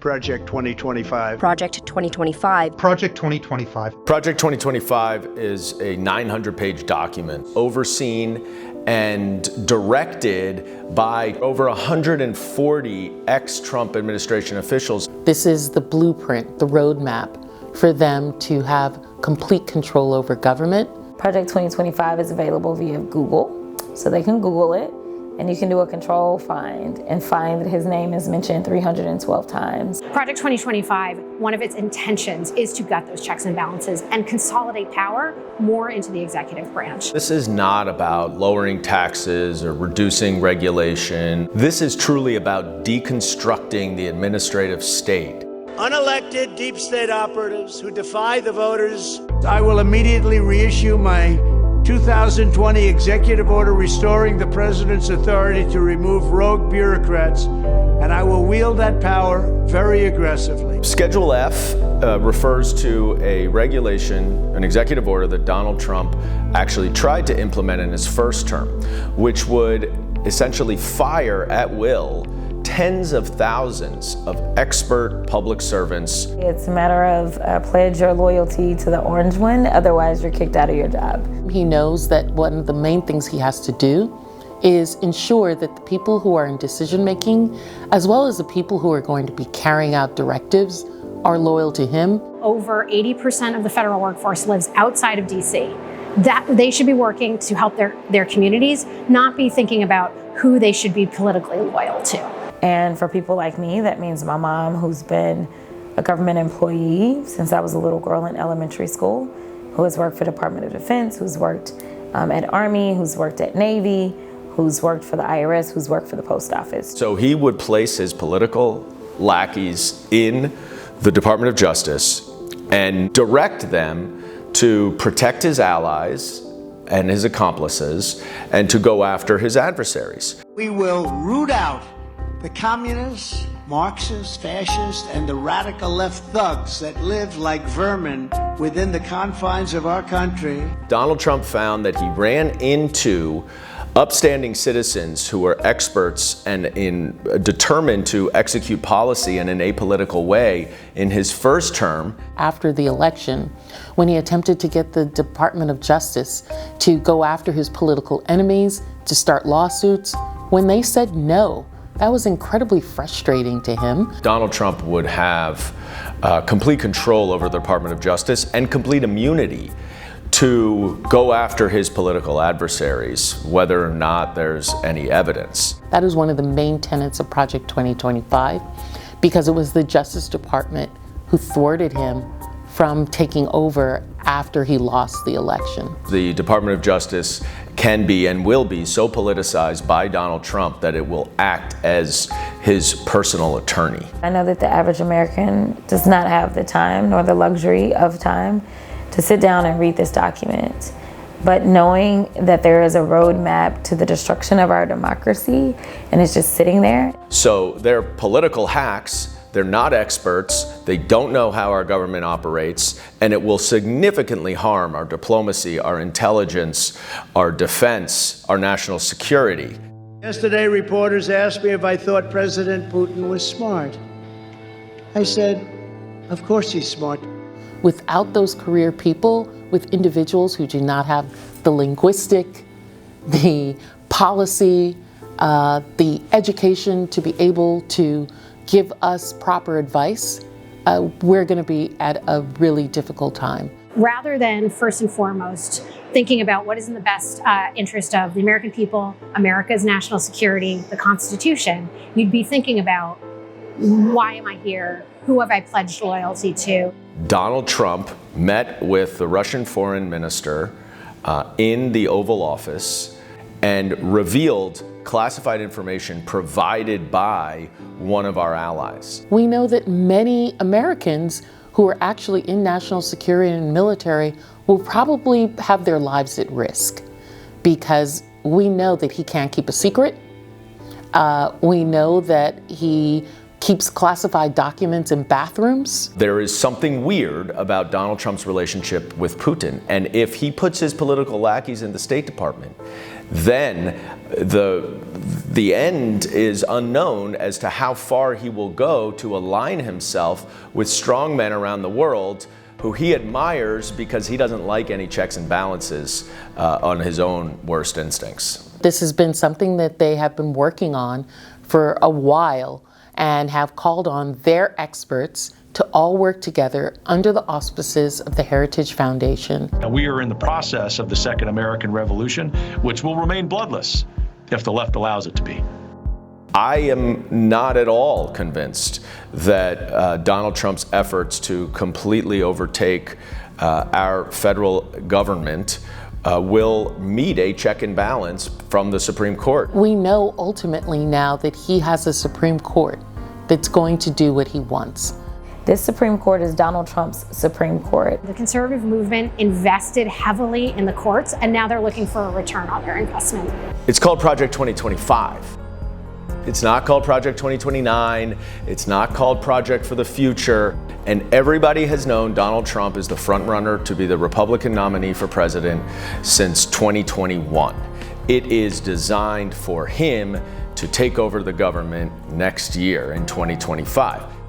Project 2025? Project 2025. Project 2025. Project 2025 is a 900-page document overseen and directed by over 140 ex-Trump administration officials. This is the blueprint, the roadmap for them to have complete control over government. Project 2025 is available via Google, so they can Google it, and you can do a control find and find that his name is mentioned 312 times. Project 2025, one of its intentions is to gut those checks and balances and consolidate power more into the executive branch. This is not about lowering taxes or reducing regulation. This is truly about deconstructing the administrative state. Unelected deep state operatives who defy the voters. I will immediately reissue my 2020 executive order restoring the president's authority to remove rogue bureaucrats, and I will wield that power very aggressively. Schedule F refers to a regulation, an executive order that Donald Trump actually tried to implement in his first term, which would essentially fire at will tens of thousands of expert public servants. It's a matter of pledge your loyalty to the orange one, otherwise you're kicked out of your job. He knows that one of the main things he has to do is ensure that the people who are in decision making, as well as the people who are going to be carrying out directives, are loyal to him. Over 80% of the federal workforce lives outside of DC. That they should be working to help their communities, not be thinking about who they should be politically loyal to. And for people like me, that means my mom, who's been a government employee since I was a little girl in elementary school, who has worked for the Department of Defense, who's worked at Army, who's worked at Navy, who's worked for the IRS, who's worked for the post office. So he would place his political lackeys in the Department of Justice and direct them to protect his allies and his accomplices and to go after his adversaries. We will root out the communists, Marxists, fascists, and the radical left thugs that live like vermin within the confines of our country. Donald Trump found that he ran into upstanding citizens who were experts and determined to execute policy in an apolitical way in his first term. After the election, when he attempted to get the Department of Justice to go after his political enemies, to start lawsuits, when they said no, that was incredibly frustrating to him. Donald Trump would have complete control over the Department of Justice and complete immunity to go after his political adversaries, whether or not there's any evidence. That is one of the main tenets of Project 2025, because it was the Justice Department who thwarted him from taking over after he lost the election. The Department of Justice can be and will be so politicized by Donald Trump that it will act as his personal attorney. I know that the average American does not have the time nor the luxury of time to sit down and read this document. But knowing that there is a roadmap to the destruction of our democracy and it's just sitting there. So they're political hacks. They're not experts, they don't know how our government operates, and it will significantly harm our diplomacy, our intelligence, our defense, our national security. Yesterday, reporters asked me if I thought President Putin was smart. I said, of course he's smart. Without those career people, with individuals who do not have the linguistic, the policy, the education to be able to give us proper advice, we're going to be at a really difficult time. Rather than first and foremost thinking about what is in the best interest of the American people, America's national security, the Constitution, you'd be thinking about, why am I here? Who have I pledged loyalty to? Donald Trump met with the Russian foreign minister in the Oval Office and revealed classified information provided by one of our allies. We know that many Americans who are actually in national security and military will probably have their lives at risk, because we know that he can't keep a secret. We know that he keeps classified documents in bathrooms. There is something weird about Donald Trump's relationship with Putin, and if he puts his political lackeys in the State Department, then the end is unknown as to how far he will go to align himself with strong men around the world who he admires because he doesn't like any checks and balances on his own worst instincts. This has been something that they have been working on for a while and have called on their experts to all work together under the auspices of the Heritage Foundation. And we are in the process of the Second American Revolution, which will remain bloodless if the left allows it to be. I am not at all convinced that Donald Trump's efforts to completely overtake our federal government will meet a check and balance from the Supreme Court. We know ultimately now that he has a Supreme Court that's going to do what he wants. This Supreme Court is Donald Trump's Supreme Court. The conservative movement invested heavily in the courts, and now they're looking for a return on their investment. It's called Project 2025. It's not called Project 2029. It's not called Project for the Future. And everybody has known Donald Trump is the front runner to be the Republican nominee for president since 2021. It is designed for him to take over the government next year in 2025.